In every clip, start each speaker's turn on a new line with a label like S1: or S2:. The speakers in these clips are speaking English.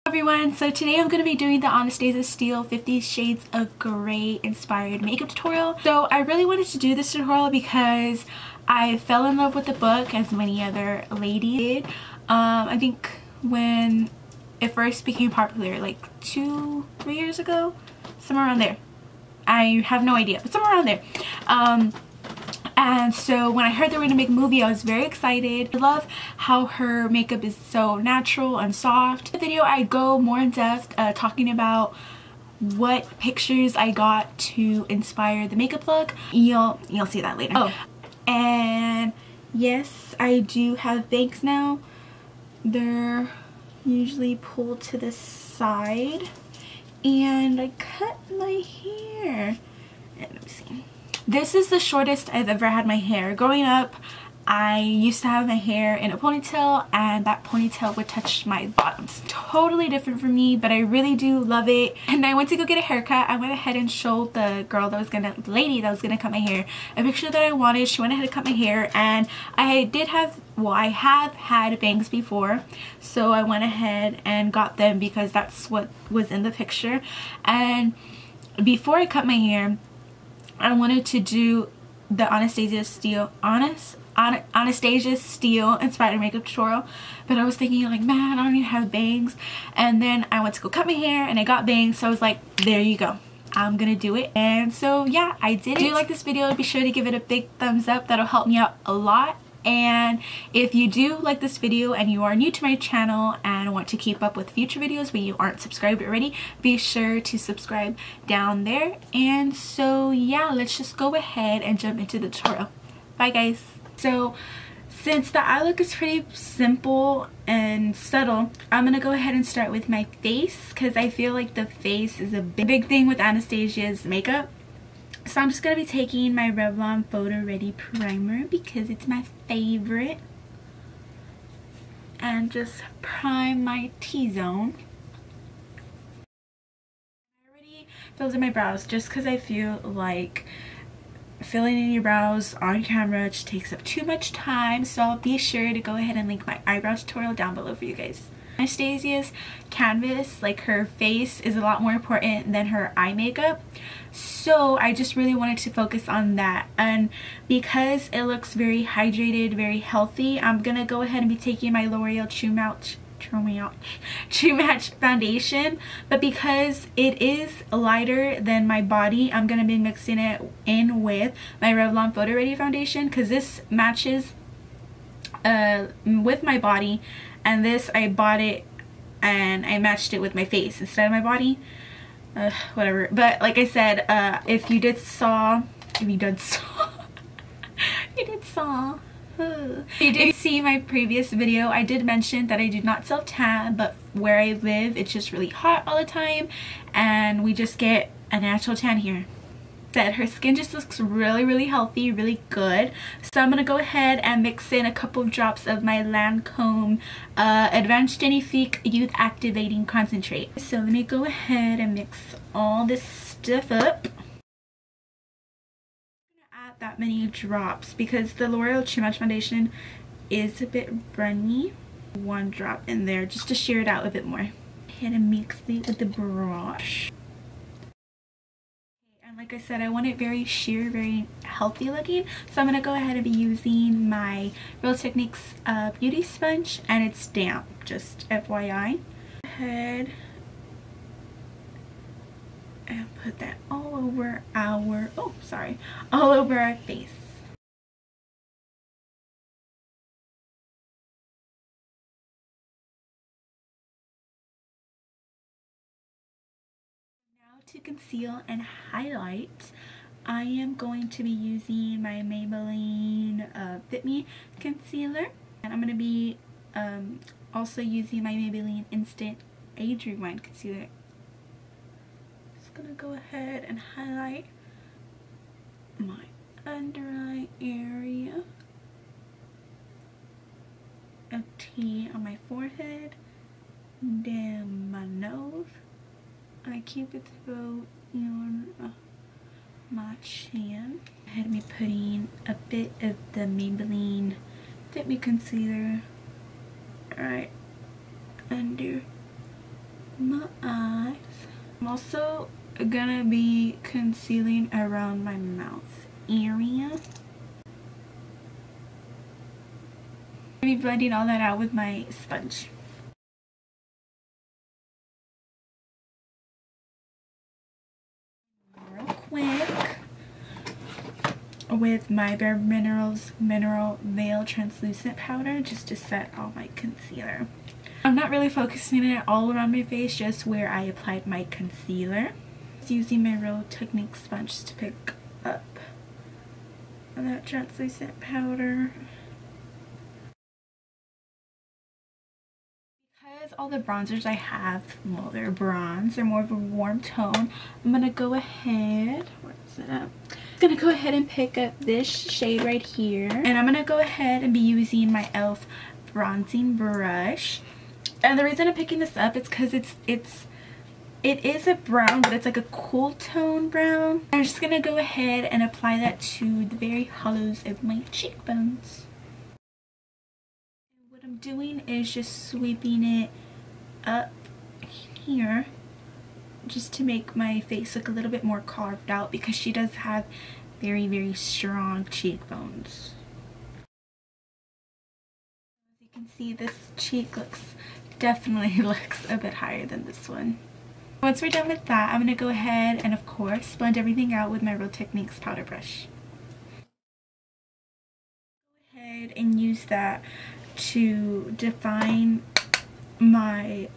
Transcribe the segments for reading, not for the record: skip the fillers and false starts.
S1: Everyone, so today I'm going to be doing the Anastasia Steele 50 Shades of Grey inspired makeup tutorial. So I really wanted to do this tutorial because I fell in love with the book, as many other ladies did. I think when it first became popular, like 2-3 years ago, somewhere around there. I have no idea, but somewhere around there. And so when I heard they were going to make a movie, I was very excited. I love how her makeup is so natural and soft. In the video, I go more in depth talking about what pictures I got to inspire the makeup look. You'll see that later. Oh, and yes, I do have bangs now. They're usually pulled to the side. And I cut my hair. And let me see. This is the shortest I've ever had my hair. Growing up, I used to have my hair in a ponytail, and that ponytail would touch my bottoms. Totally different from me, but I really do love it. And I went to go get a haircut. I went ahead and showed the lady that was gonna cut my hair a picture that I wanted. She went ahead and cut my hair, and I have had bangs before, so I went ahead and got them because that's what was in the picture. And before I cut my hair, I wanted to do the Anastasia Steele inspired makeup tutorial, but I was thinking like, man, I don't even have bangs. And then I went to go cut my hair and I got bangs, so I was like, there you go, I'm gonna do it. And so yeah, I did it. If you like this video, be sure to give it a big thumbs up. That'll help me out a lot. And if you do like this video and you are new to my channel and want to keep up with future videos but you aren't subscribed already, be sure to subscribe down there. And so yeah, let's just go ahead and jump into the tutorial. Bye guys. So since the eye look is pretty simple and subtle, I'm gonna go ahead and start with my face because I feel like the face is a big thing with Anastasia's makeup. So I'm just going to be taking my Revlon Photo Ready Primer because it's my favorite, and just prime my T-zone. I already filled in my brows just because I feel like filling in your brows on camera just takes up too much time, so I'll be sure to go ahead and link my eyebrow tutorial down below for you guys. Anastasia's canvas, like her face, is a lot more important than her eye makeup, so I just really wanted to focus on that. And because it looks very hydrated, very healthy, I'm gonna go ahead and be taking my L'Oreal True Match foundation, but because it is lighter than my body, I'm gonna be mixing it in with my Revlon Photo Ready foundation because this matches with my body, and this I bought it and I matched it with my face instead of my body. Whatever. But like I said, if you did see my previous video, I did mention that I do not self-tan, but where I live it's just really hot all the time and we just get a natural tan here. That her skin just looks really healthy, really good. So I'm gonna go ahead and mix in a couple of drops of my Lancome Advanced Genifique Youth Activating Concentrate. So let me go ahead and mix all this stuff up. I'm gonna add that many drops because the L'Oreal True Match foundation is a bit runny. One drop in there just to sheer it out a bit more. Go ahead and mix it with the brush. Like I said, I want it very sheer, very healthy looking, so I'm going to go ahead and be using my Real Techniques beauty sponge, and it's damp, just FYI. Go ahead and put that all over our, all over our face. To conceal and highlight, I am going to be using my Maybelline Fit Me concealer, and I'm going to be also using my Maybelline Instant Age Rewind concealer. Just going to go ahead and highlight my under eye area, a T on my forehead, down my nose, my cupid's bow on my chin. I had me putting a bit of the Maybelline Fit Me concealer right under my eyes. I'm also gonna be concealing around my mouth area. I'll be blending all that out with my sponge. Real quick with my Bare Minerals Mineral Veil Translucent Powder just to set all my concealer. I'm not really focusing it all around my face, just where I applied my concealer. Just using my Real Technique sponge to pick up that translucent powder. Because all the bronzers I have, well, they're bronze, they're more of a warm tone, I'm gonna go ahead, where is it at? I'm gonna go ahead and pick up this shade right here, and I'm gonna go ahead and be using my e.l.f. bronzing brush. And the reason I'm picking this up is because it is a brown, but it's like a cool tone brown. I'm just gonna go ahead and apply that to the very hollows of my cheekbones. And what I'm doing is just sweeping it up here just to make my face look a little bit more carved out, because she does have very, very strong cheekbones. As you can see, this cheek definitely looks a bit higher than this one. Once we're done with that, I'm going to go ahead and, of course, blend everything out with my Real Techniques powder brush. Go ahead and use that to define my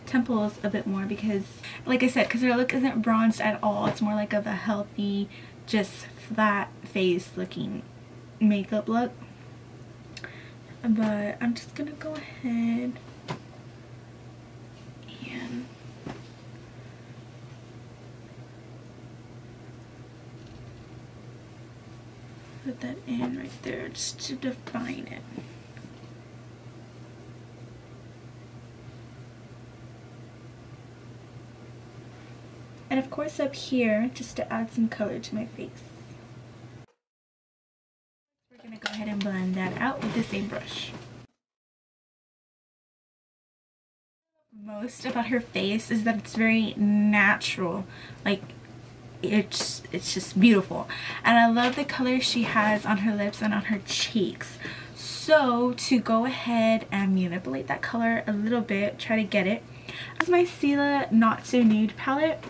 S1: temples a bit more, because, like I said, because her look isn't bronzed at all. It's more like of a healthy, just flat face looking makeup look. But I'm just gonna go ahead and put that in right there just to define it. And of course up here, just to add some color to my face. We're going to go ahead and blend that out with the same brush. Most about her face is that it's very natural. Like, it's just beautiful. And I love the color she has on her lips and on her cheeks. So to go ahead and manipulate that color a little bit, try to get it. This is my Stila Not So Nude palette,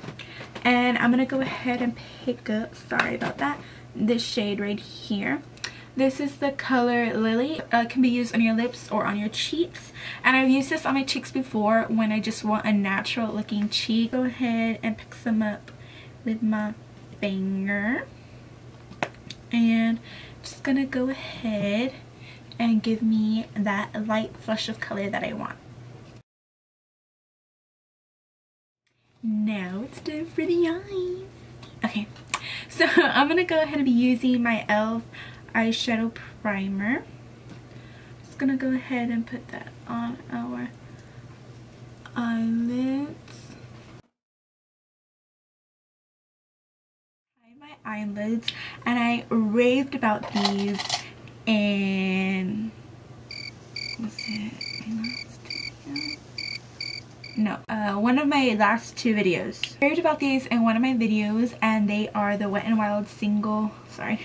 S1: and I'm gonna go ahead and pick up, sorry about that, this shade right here. This is the color Lily. It can be used on your lips or on your cheeks, and I've used this on my cheeks before when I just want a natural looking cheek. Go ahead and pick some up with my finger, and just gonna go ahead and give me that light flush of color that I want. Now it's time for the eyes. Okay, so I'm gonna go ahead and be using my e.l.f. eyeshadow primer. Just gonna go ahead and put that on our eyelids. My eyelids, and I raved about these in, was it my last video? No, one of my last two videos. I raved about these in one of my videos, and they are the Wet n Wild single, sorry,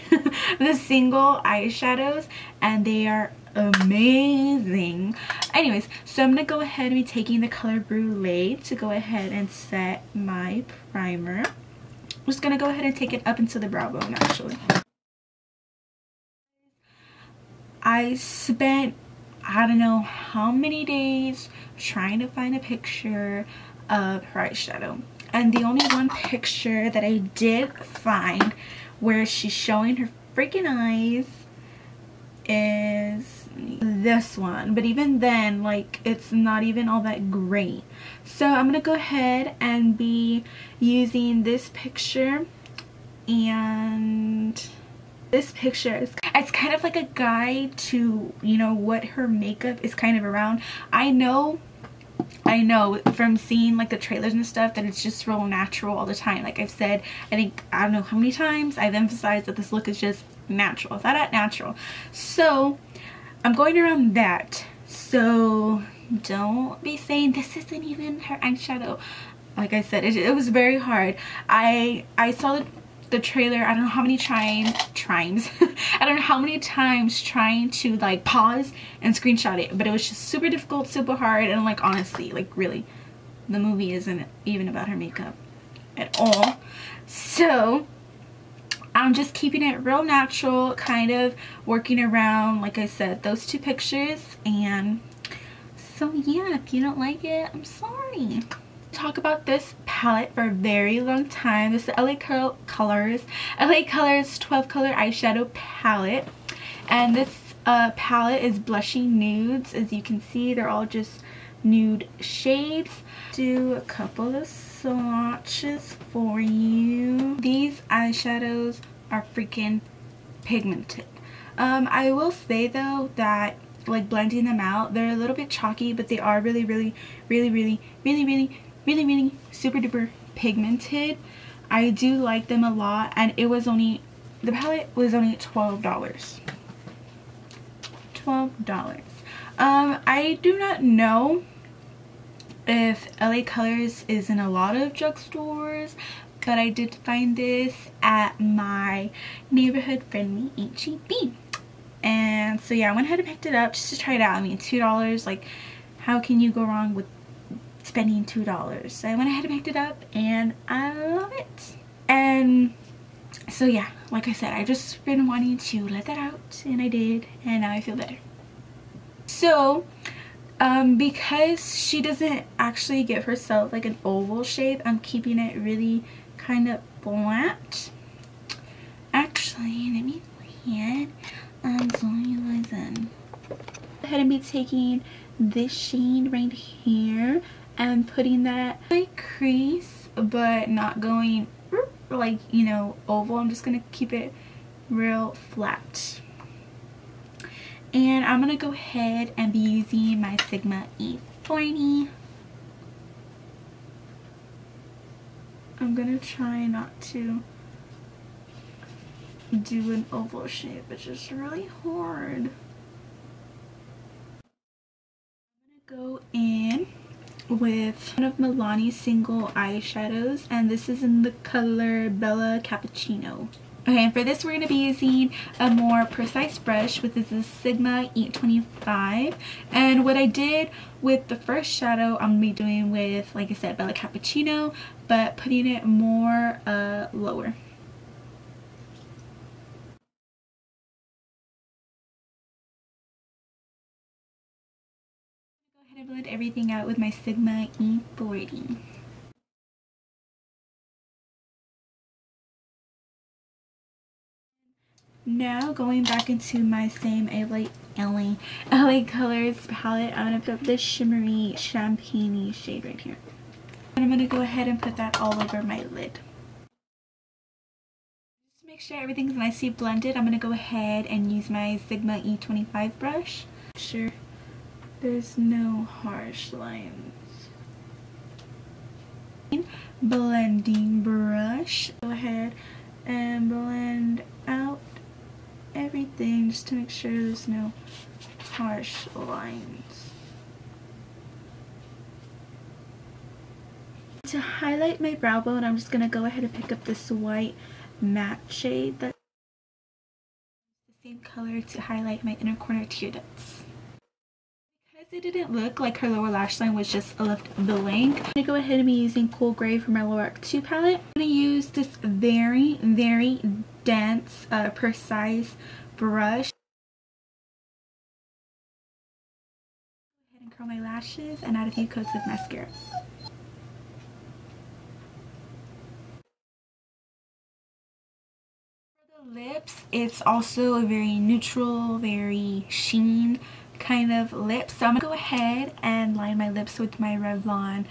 S1: the single eyeshadows, and they are amazing. Anyways, so I'm gonna go ahead and be taking the color Brulee to go ahead and set my primer. I'm just gonna go ahead and take it up into the brow bone actually. I spent, I don't know how many days trying to find a picture of her eyeshadow, and the only one picture that I did find where she's showing her freaking eyes is this one, but even then, like, it's not even all that great. So I'm gonna go ahead and be using this picture, and this picture is, it's kind of like a guide to, you know, what her makeup is kind of around. I know from seeing like the trailers and stuff that it's just real natural all the time. Like I've said, I think, I don't know how many times I've emphasized that this look is just natural. It's not that natural. So I'm going around that. So don't be saying this isn't even her eyeshadow. Like I said, it was very hard. I saw the trailer, I don't know how many times I don't know how many times trying to like pause and screenshot it, but it was just super difficult, super hard. And like, honestly, like really, the movie isn't even about her makeup at all. So I'm just keeping it real natural, kind of working around, like I said, those two pictures. And so yeah, if you don't like it, I'm sorry. Talk about this palette for a very long time. This is LA Colors 12 color eyeshadow palette, and this palette is blushing nudes. As you can see, they're all just nude shades. Do a couple of swatches for you. These eyeshadows are freaking pigmented. I will say though that like blending them out, they're a little bit chalky, but they are really super duper pigmented. I do like them a lot, and it was only, the palette was only $12. I do not know if LA Colors is in a lot of drugstores, but I did find this at my neighborhood friendly HEB. And so yeah, I went ahead and picked it up just to try it out. I mean, $2, like how can you go wrong with spending $2? So I went ahead and picked it up, and I love it. And so yeah, like I said, I just been wanting to let that out, and I did, and now I feel better. So because she doesn't actually give herself like an oval shape, I'm keeping it really kind of flat. Actually, let me go ahead and zoom you guys in. Go ahead and be taking this shade right here and putting that in my crease, but not going like, you know, oval. I'm just gonna keep it real flat. And I'm gonna go ahead and be using my Sigma E40. I'm gonna try not to do an oval shape. It's just really hard. I'm gonna go in with one of Milani's single eyeshadows, and this is in the color Bella Cappuccino. Okay, and for this we're going to be using a more precise brush, which is the Sigma E25. And what I did with the first shadow, I'm going to be doing with, like I said, Bella Cappuccino, but putting it more lower. Go ahead and blend everything out with my Sigma E40. Now going back into my same LA Colors palette, I'm going to put up this shimmery champagne shade right here. And I'm going to go ahead and put that all over my lid. Just to make sure everything's nicely blended, I'm going to go ahead and use my Sigma E25 brush. Make sure there's no harsh lines. Blending brush. Go ahead and blend out everything just to make sure there's no harsh lines. To highlight my brow bone, I'm just going to go ahead and pick up this white matte shade that's the same color to highlight my inner corner tear ducts. Because it didn't look like her lower lash line was just left blank, I'm going to go ahead and be using Cool Gray from my Lorac 2 palette. I'm going to use this very dense, precise brush. Go ahead and curl my lashes and add a few coats of mascara. For the lips, it's also a very neutral, very sheen kind of lip. So I'm gonna go ahead and line my lips with my Revlon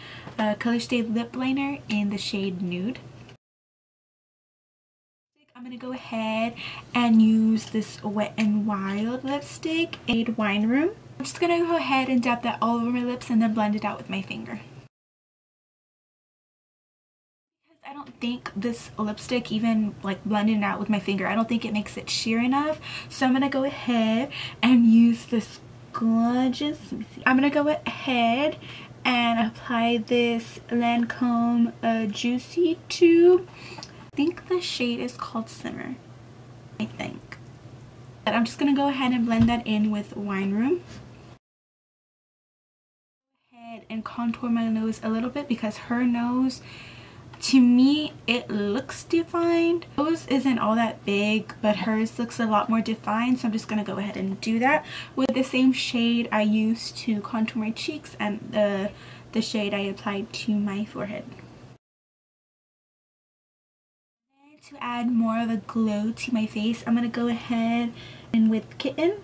S1: Color Stay Lip Liner in the shade Nude. I'm going to go ahead and use this Wet n Wild lipstick in Wine Room. I'm just going to go ahead and dab that all over my lips and then blend it out with my finger. Because I don't think this lipstick, even like blending it out with my finger, I don't think it makes it sheer enough. So I'm going to go ahead and use this gorgeous. Let me see. I'm gonna go ahead and apply this Lancome Juicy Tube. I think the shade is called Simmer, I think. But I'm just gonna go ahead and blend that in with Wine Room. Go ahead and contour my nose a little bit because her nose, to me, it looks defined. Nose isn't all that big, but hers looks a lot more defined, so I'm just gonna go ahead and do that with the same shade I used to contour my cheeks and the shade I applied to my forehead. To add more of a glow to my face, I'm gonna go ahead and with Kitten.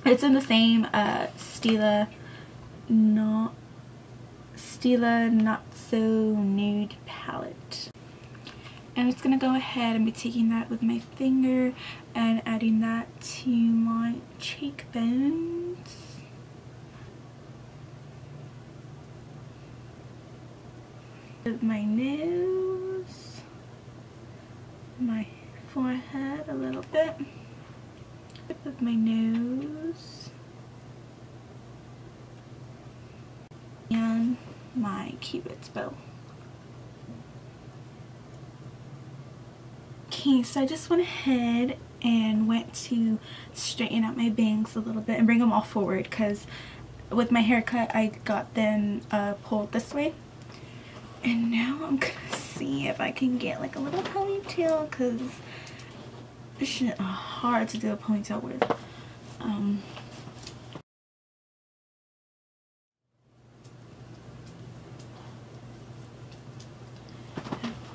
S1: It's in the same Stila Not So Nude palette. And I'm just gonna go ahead and be taking that with my finger and adding that to my cheekbones. With my nose, my forehead a little bit, with my nose, and my Cupid's bow. Okay, so I just went ahead and went to straighten out my bangs a little bit and bring them all forward because with my haircut I got them pulled this way. And now I'm gonna see if I can get like a little ponytail because it's hard to do a ponytail with.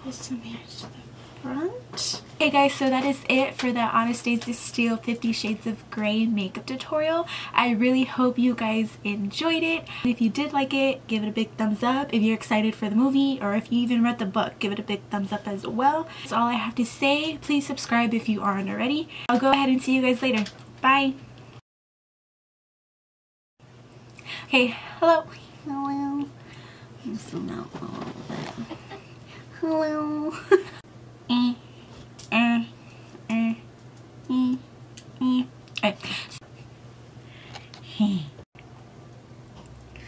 S1: Pull some hair to the front. Hey guys, so that is it for the Anastasia Steele 50 Shades of Grey makeup tutorial. I really hope you guys enjoyed it. If you did like it, give it a big thumbs up. If you're excited for the movie or if you even read the book, give it a big thumbs up as well. That's all I have to say. Please subscribe if you aren't already. I'll go ahead and see you guys later. Bye. Okay, hello. Hello. I'm zoom out a little bit. Hello.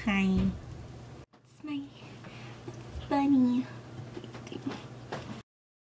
S1: Hi.